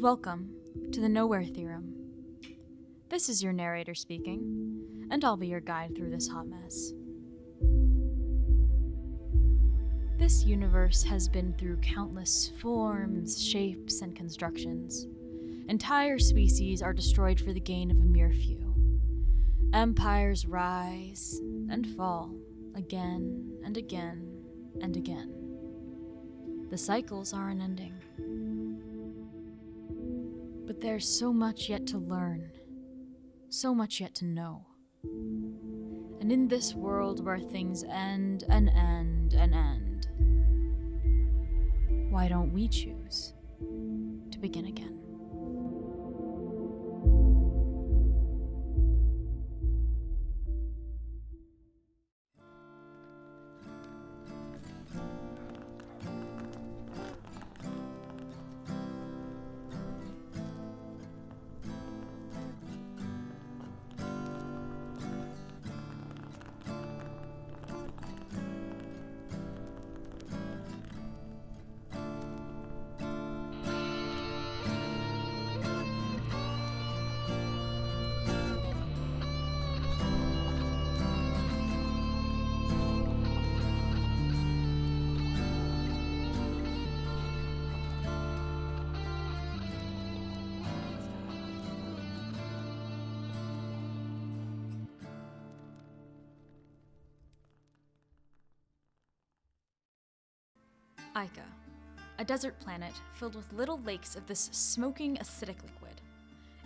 welcome to the Nowhere Theorem. This is your narrator speaking, and I'll be your guide through this hot mess. This universe has been through countless forms, shapes, and constructions. Entire species are destroyed for the gain of a mere few. Empires rise and fall again and again and again. The cycles are unending. But there's so much yet to learn, so much yet to know. And in this world where things end and end and end, why don't we choose to begin again? Ica, a desert planet filled with little lakes of this smoking acidic liquid.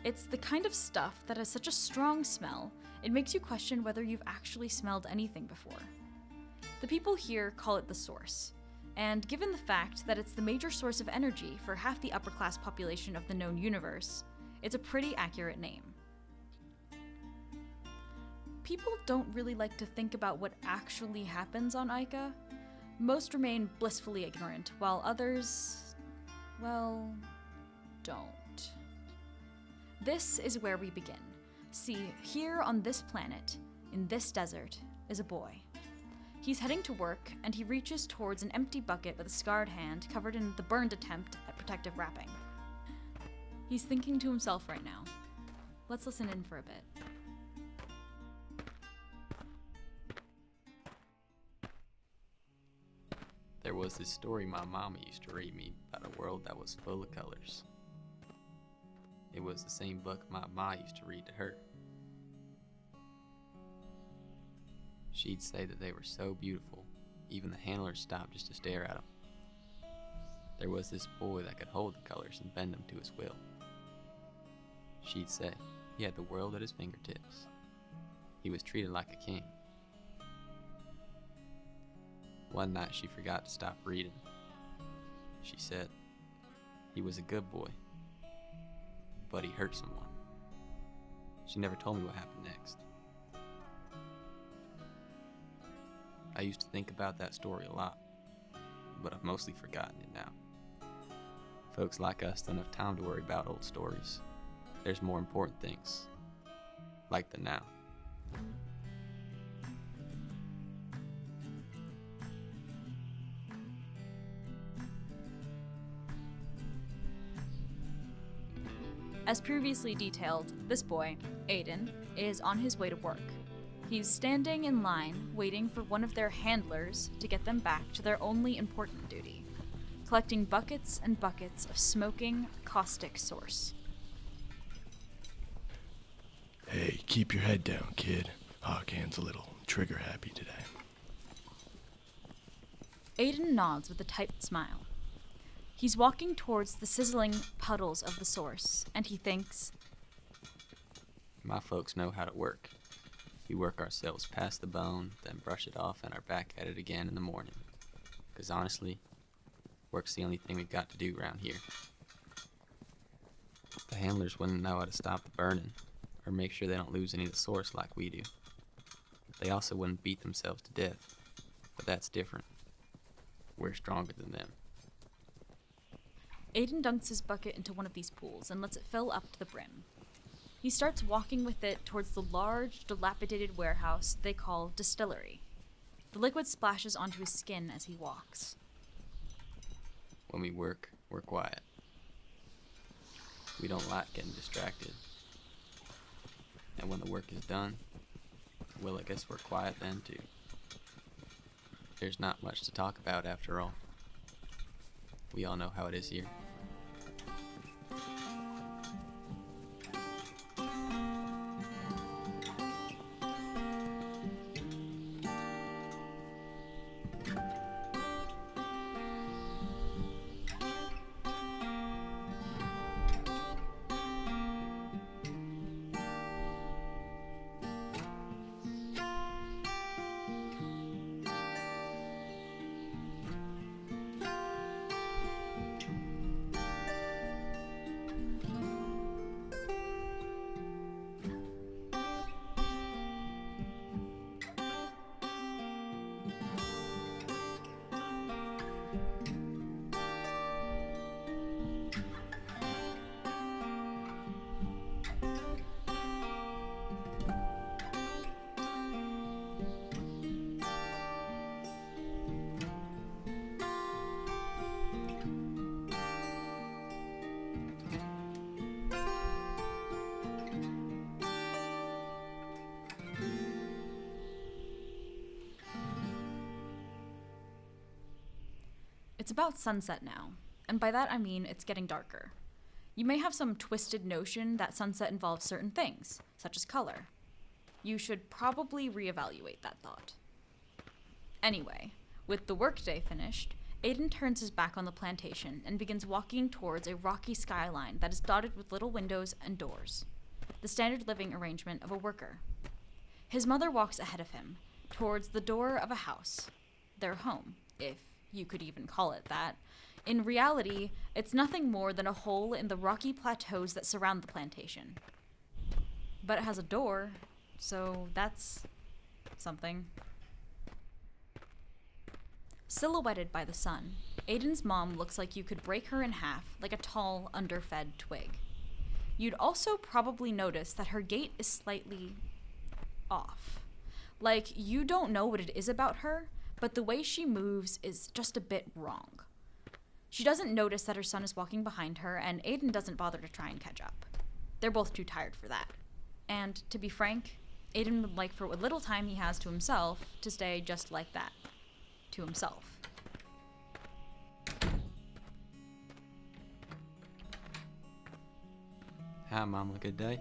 It's the kind of stuff that has such a strong smell, it makes you question whether you've actually smelled anything before. The people here call it the source, and given the fact that it's the major source of energy for half the upper class population of the known universe, it's a pretty accurate name. People don't really like to think about what actually happens on Ica. Most remain blissfully ignorant, while others, well, don't. This is where we begin. See, here on this planet, in this desert, is a boy. He's heading to work, and he reaches towards an empty bucket with a scarred hand covered in the burned attempt at protective wrapping. He's thinking to himself right now. Let's listen in for a bit. There was this story my mama used to read me about a world that was full of colors. It was the same book my ma used to read to her. She'd say that they were so beautiful, even the handlers stopped just to stare at them. There was this boy that could hold the colors and bend them to his will. She'd say he had the world at his fingertips. He was treated like a king. One night she forgot to stop reading. She said, he was a good boy, but he hurt someone. She never told me what happened next. I used to think about that story a lot, but I've mostly forgotten it now. Folks like us don't have time to worry about old stories. There's more important things, like the now. As previously detailed, this boy, Aiden, is on his way to work. He's standing in line, waiting for one of their handlers to get them back to their only important duty, collecting buckets and buckets of smoking, caustic source. Hey, keep your head down, kid. Hawkhand's a little trigger-happy today. Aiden nods with a tight smile. He's walking towards the sizzling puddles of the source, and he thinks, My folks know how to work. We work ourselves past the bone, then brush it off and are back at it again in the morning. 'Cause honestly, work's the only thing we've got to do around here. The handlers wouldn't know how to stop the burning, or make sure they don't lose any of the source like we do. They also wouldn't beat themselves to death, but that's different. We're stronger than them. Aiden dunks his bucket into one of these pools and lets it fill up to the brim. He starts walking with it towards the large, dilapidated warehouse they call distillery. The liquid splashes onto his skin as he walks. When we work, we're quiet. We don't like getting distracted. And when the work is done, well, I guess we're quiet then too. There's not much to talk about after all. We all know how it is here. It's about sunset now, and by that I mean it's getting darker. You may have some twisted notion that sunset involves certain things, such as color. You should probably reevaluate that thought. Anyway, with the workday finished, Aiden turns his back on the plantation and begins walking towards a rocky skyline that is dotted with little windows and doors, the standard living arrangement of a worker. His mother walks ahead of him, towards the door of a house, their home, if you could even call it that. In reality, it's nothing more than a hole in the rocky plateaus that surround the plantation. But it has a door, so that's something. Silhouetted by the sun, Aiden's mom looks like you could break her in half like a tall, underfed twig. You'd also probably notice that her gait is slightly off. Like, you don't know what it is about her, but the way she moves is just a bit wrong. She doesn't notice that her son is walking behind her, and Aiden doesn't bother to try and catch up. They're both too tired for that. And, to be frank, Aiden would like for what little time he has to himself to stay just like that. To himself. Hi, Mama, good day?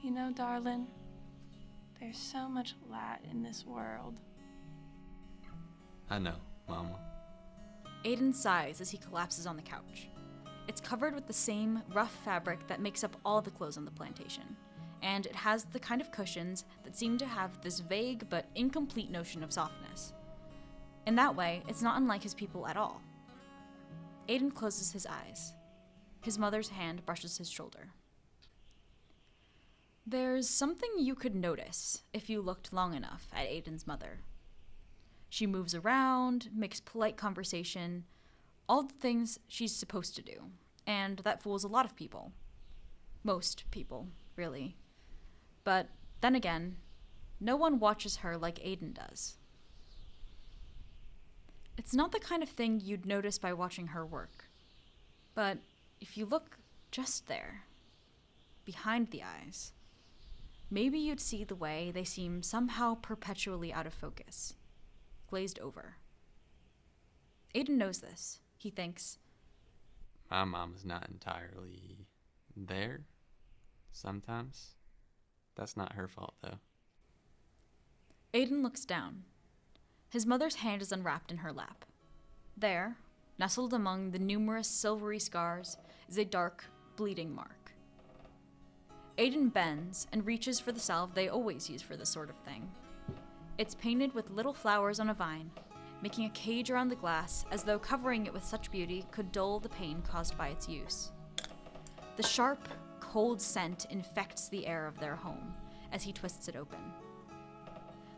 You know, darling, there's so much light in this world. I know, Mama. Aiden sighs as he collapses on the couch. It's covered with the same rough fabric that makes up all the clothes on the plantation, and it has the kind of cushions that seem to have this vague but incomplete notion of softness. In that way, it's not unlike his people at all. Aiden closes his eyes. His mother's hand brushes his shoulder. There's something you could notice if you looked long enough at Aiden's mother. She moves around, makes polite conversation, all the things she's supposed to do, and that fools a lot of people. Most people, really. But then again, no one watches her like Aiden does. It's not the kind of thing you'd notice by watching her work. But if you look just there, behind the eyes, maybe you'd see the way they seem somehow perpetually out of focus, glazed over. Aiden knows this. He thinks, My Mama's not entirely there sometimes. That's not her fault, though. Aiden looks down. His mother's hand is unwrapped in her lap. There, nestled among the numerous silvery scars, is a dark, bleeding mark. Aiden bends and reaches for the salve they always use for this sort of thing. It's painted with little flowers on a vine, making a cage around the glass as though covering it with such beauty could dull the pain caused by its use. The sharp, cold scent infects the air of their home as he twists it open.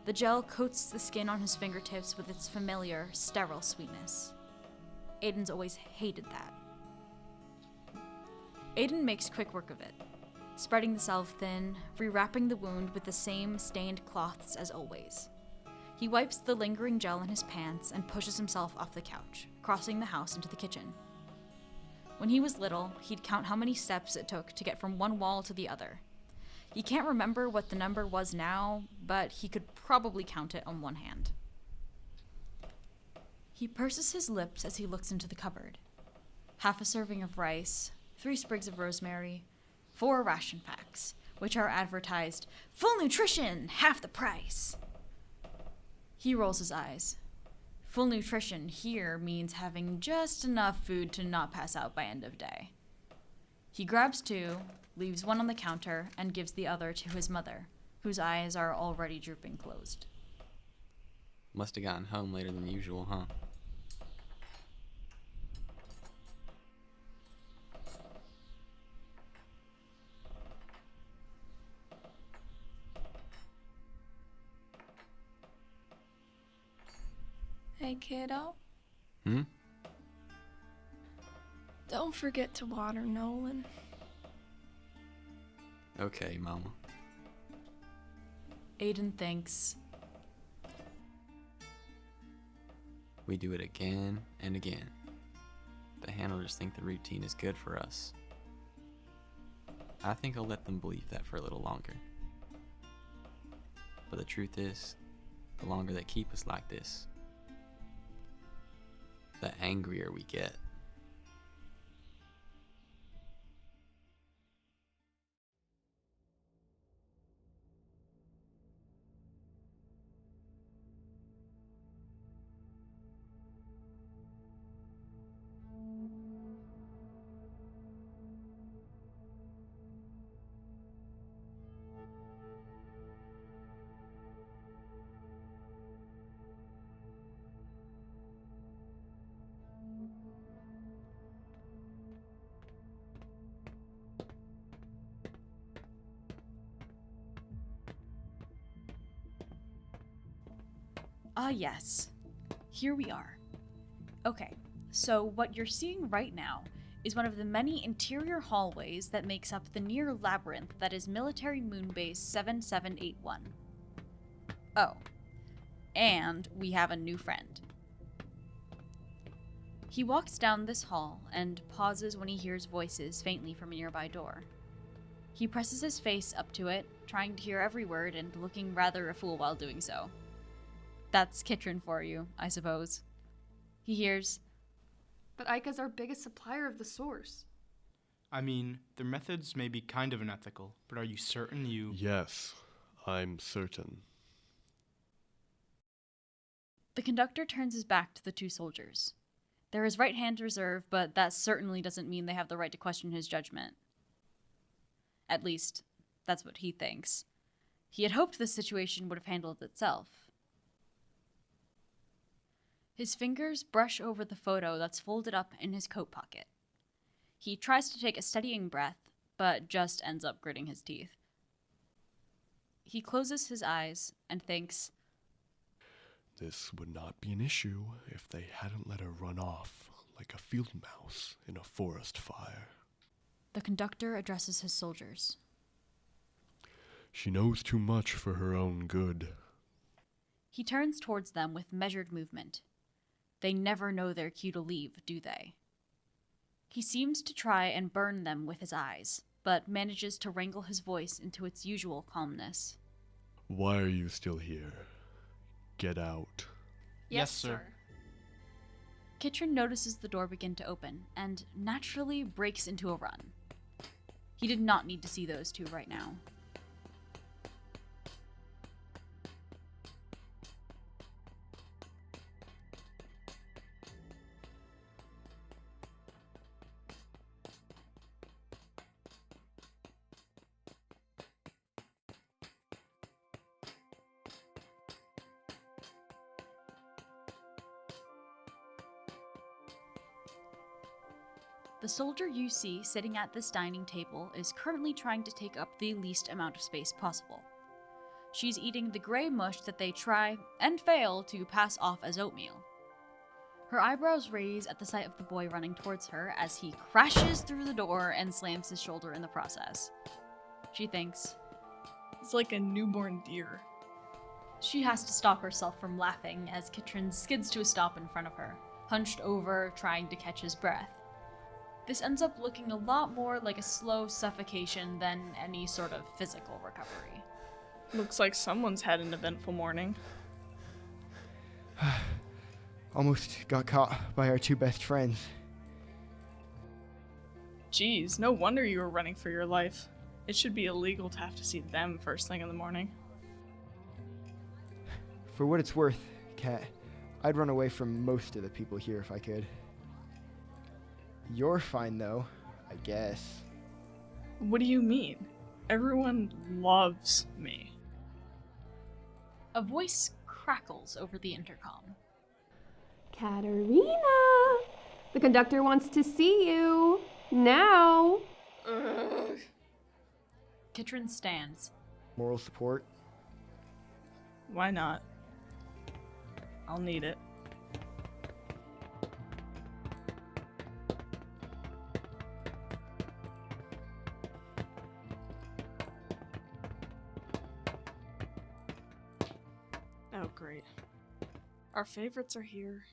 The gel coats the skin on his fingertips with its familiar, sterile sweetness. Aiden's always hated that. Aiden makes quick work of it, spreading the salve thin, rewrapping the wound with the same stained cloths as always. He wipes the lingering gel in his pants and pushes himself off the couch, crossing the house into the kitchen. When he was little, he'd count how many steps it took to get from one wall to the other. He can't remember what the number was now, but he could probably count it on one hand. He purses his lips as he looks into the cupboard. Half a serving of rice, 3 sprigs of rosemary, 4 ration packs, which are advertised, "Full nutrition, half the price." He rolls his eyes. Full nutrition here means having just enough food to not pass out by end of day. He grabs 2, leaves one on the counter, and gives the other to his mother, whose eyes are already drooping closed. Must have gotten home later than usual, huh? Hey, kiddo. Hmm? Don't forget to water Nolan. Okay, Mama. Aiden thinks, We do it again and again. The handlers think the routine is good for us. I think I'll let them believe that for a little longer. But the truth is, the longer they keep us like this, the angrier we get. yes. Here we are. Okay, so what you're seeing right now is one of the many interior hallways that makes up the near Labyrinth that is Military Moon Base 7781. Oh, and we have a new friend. He walks down this hall and pauses when he hears voices faintly from a nearby door. He presses his face up to it, trying to hear every word and looking rather a fool while doing so. That's Kitrin for you, I suppose. He hears, "But Ica's our biggest supplier of the source." I mean, their methods may be kind of unethical, but are you certain you... Yes, I'm certain. The conductor turns his back to the 2 soldiers. They're his right hand reserve, but that certainly doesn't mean they have the right to question his judgment. At least, that's what he thinks. He had hoped the situation would have handled itself. His fingers brush over the photo that's folded up in his coat pocket. He tries to take a steadying breath, but just ends up gritting his teeth. He closes his eyes and thinks, This would not be an issue if they hadn't let her run off like a field mouse in a forest fire. The conductor addresses his soldiers. She knows too much for her own good. He turns towards them with measured movement. They never know their cue to leave, do they? He seems to try and burn them with his eyes, but manages to wrangle his voice into its usual calmness. Why are you still here? Get out. Yes, sir. Kitrin notices the door begin to open, and naturally breaks into a run. He did not need to see those 2 right now. The soldier you see sitting at this dining table is currently trying to take up the least amount of space possible. She's eating the gray mush that they try, and fail, to pass off as oatmeal. Her eyebrows raise at the sight of the boy running towards her as he crashes through the door and slams his shoulder in the process. She thinks, It's like a newborn deer. She has to stop herself from laughing as Kitrin skids to a stop in front of her, hunched over, trying to catch his breath. This ends up looking a lot more like a slow suffocation than any sort of physical recovery. Looks like someone's had an eventful morning. Almost got caught by our two best friends. Geez, no wonder you were running for your life. It should be illegal to have to see them first thing in the morning. For what it's worth, Kat, I'd run away from most of the people here if I could. You're fine though, I guess. What do you mean? Everyone loves me. A voice crackles over the intercom. Katerina! The conductor wants to see you. Now! Kitrin stands. Moral support? Why not? I'll need it. Oh, great. Our favorites are here.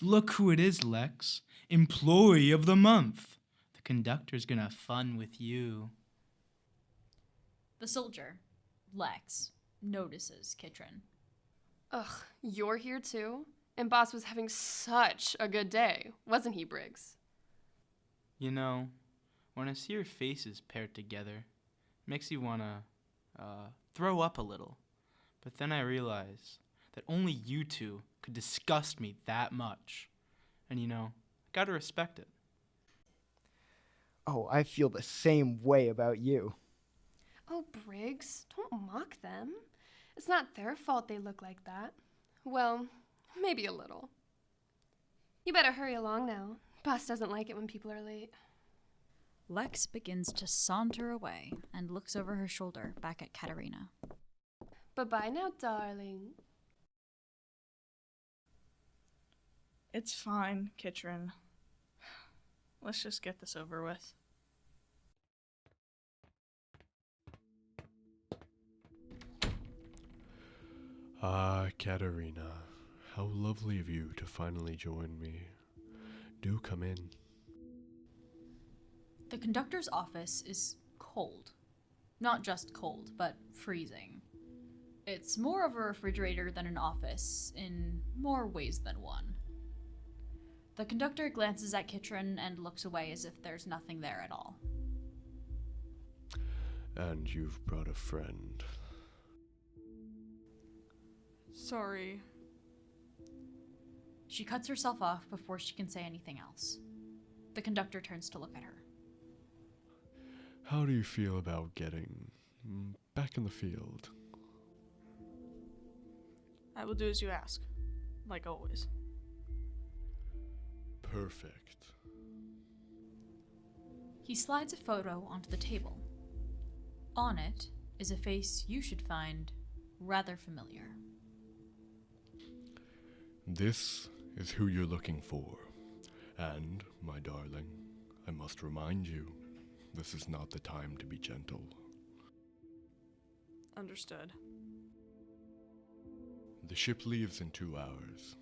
Look who it is, Lex. Employee of the month. The conductor's gonna have fun with you. The soldier, Lex, notices Kitrin. Ugh, you're here too? And Boss was having such a good day, wasn't he, Briggs? You know, when I see your faces paired together, it makes you wanna, throw up a little. But then I realize that only you two could disgust me that much. And you know, I gotta respect it. Oh, I feel the same way about you. Oh, Briggs, don't mock them. It's not their fault they look like that. Well, maybe a little. You better hurry along now. Boss doesn't like it when people are late. Lex begins to saunter away and looks over her shoulder back at Katerina. Bye-bye now, darling. It's fine, Kitrin. Let's just get this over with. Ah, Katerina, how lovely of you to finally join me. Do come in. The conductor's office is cold. Not just cold, but freezing. It's more of a refrigerator than an office, in more ways than one. The conductor glances at Kitrin and looks away as if there's nothing there at all. And you've brought a friend. Sorry. She cuts herself off before she can say anything else. The conductor turns to look at her. How do you feel about getting back in the field? I will do as you ask, like always. Perfect. He slides a photo onto the table. On it is a face you should find rather familiar. This is who you're looking for. And, my darling, I must remind you, this is not the time to be gentle. Understood. The ship leaves in 2 hours.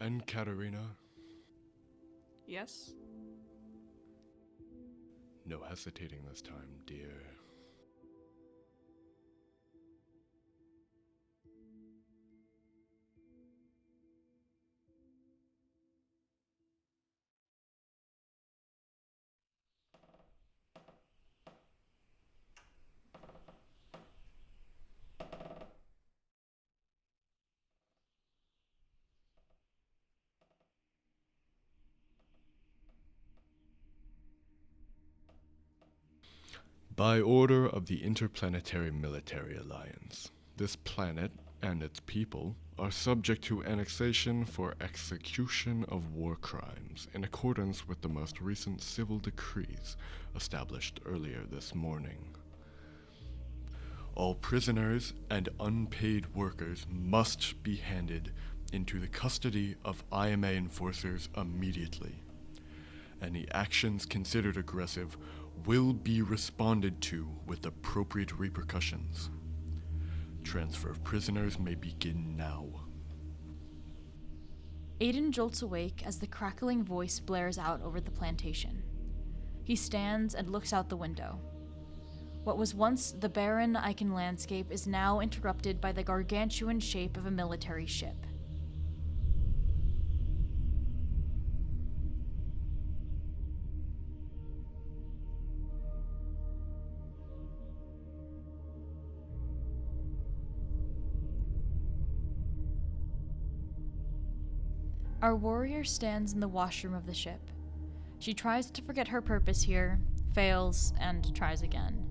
And Katerina, Yes? no hesitating this time, dear. By order of the Interplanetary Military Alliance, this planet and its people are subject to annexation for execution of war crimes in accordance with the most recent civil decrees established earlier this morning. All prisoners and unpaid workers must be handed into the custody of IMA enforcers immediately. Any actions considered aggressive will be responded to with appropriate repercussions. Transfer of prisoners may begin now. Aiden jolts awake as the crackling voice blares out over the plantation. He stands and looks out the window. What was once the barren Icon landscape is now interrupted by the gargantuan shape of a military ship. Our warrior stands in the washroom of the ship. She tries to forget her purpose here, fails, and tries again.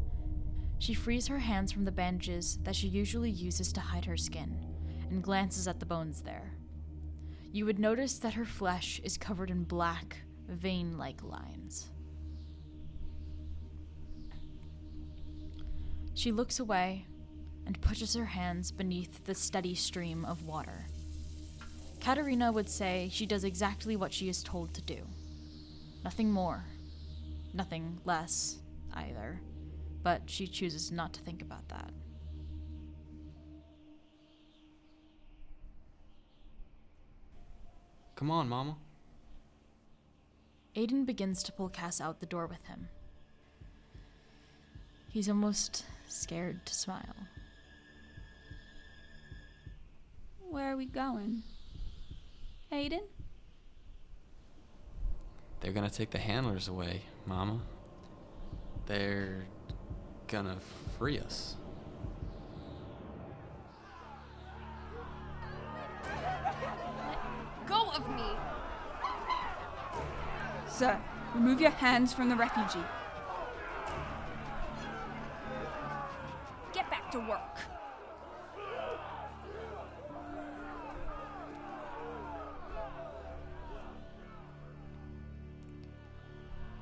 She frees her hands from the bandages that she usually uses to hide her skin, and glances at the bones there. You would notice that her flesh is covered in black, vein-like lines. She looks away and pushes her hands beneath the steady stream of water. Katerina would say she does exactly what she is told to do. Nothing more. Nothing less, either. But she chooses not to think about that. Come on, Mama. Aiden begins to pull Cass out the door with him. He's almost scared to smile. Where are we going? Aiden? They're gonna take the handlers away, Mama. They're gonna free us. Let go of me! Sir, remove your hands from the refugee. Get back to work.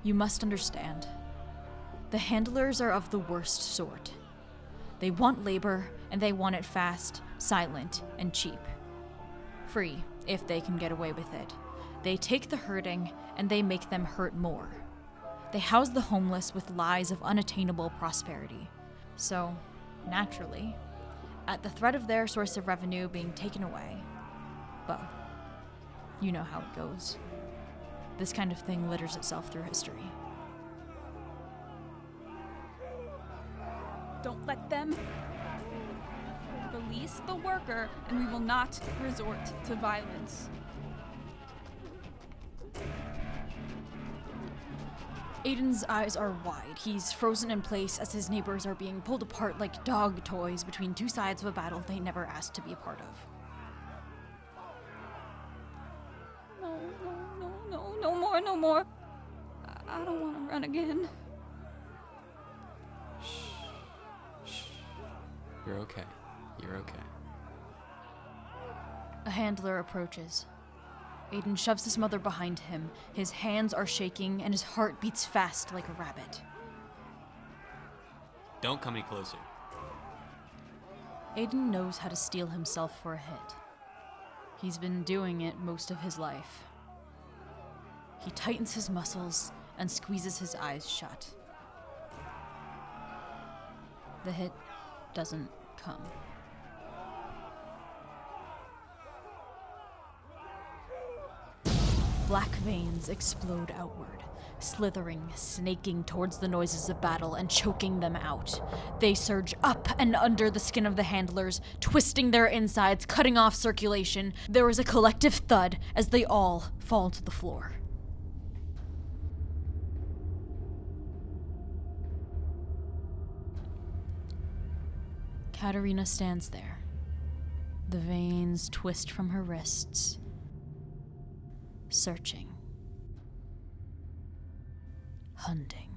You must understand. The handlers are of the worst sort. They want labor, and they want it fast, silent, and cheap. Free, if they can get away with it. They take the hurting, and they make them hurt more. They house the homeless with lies of unattainable prosperity. So, naturally, at the threat of their source of revenue being taken away, well, you know how it goes. This kind of thing litters itself through history. Don't let them. Release the worker, and we will not resort to violence. Aiden's eyes are wide. He's frozen in place as his neighbors are being pulled apart like dog toys between two sides of a battle they never asked to be a part of. No more. I don't want to run again. Shh. You're okay. You're okay. A handler approaches. Aiden shoves his mother behind him. His hands are shaking and his heart beats fast like a rabbit. Don't come any closer. Aiden knows how to steel himself for a hit. He's been doing it most of his life. He tightens his muscles and squeezes his eyes shut. The hit doesn't come. Black veins explode outward, slithering, snaking towards the noises of battle and choking them out. They surge up and under the skin of the handlers, twisting their insides, cutting off circulation. There is a collective thud as they all fall to the floor. Katerina stands there. The veins twist from her wrists. Searching. Hunting.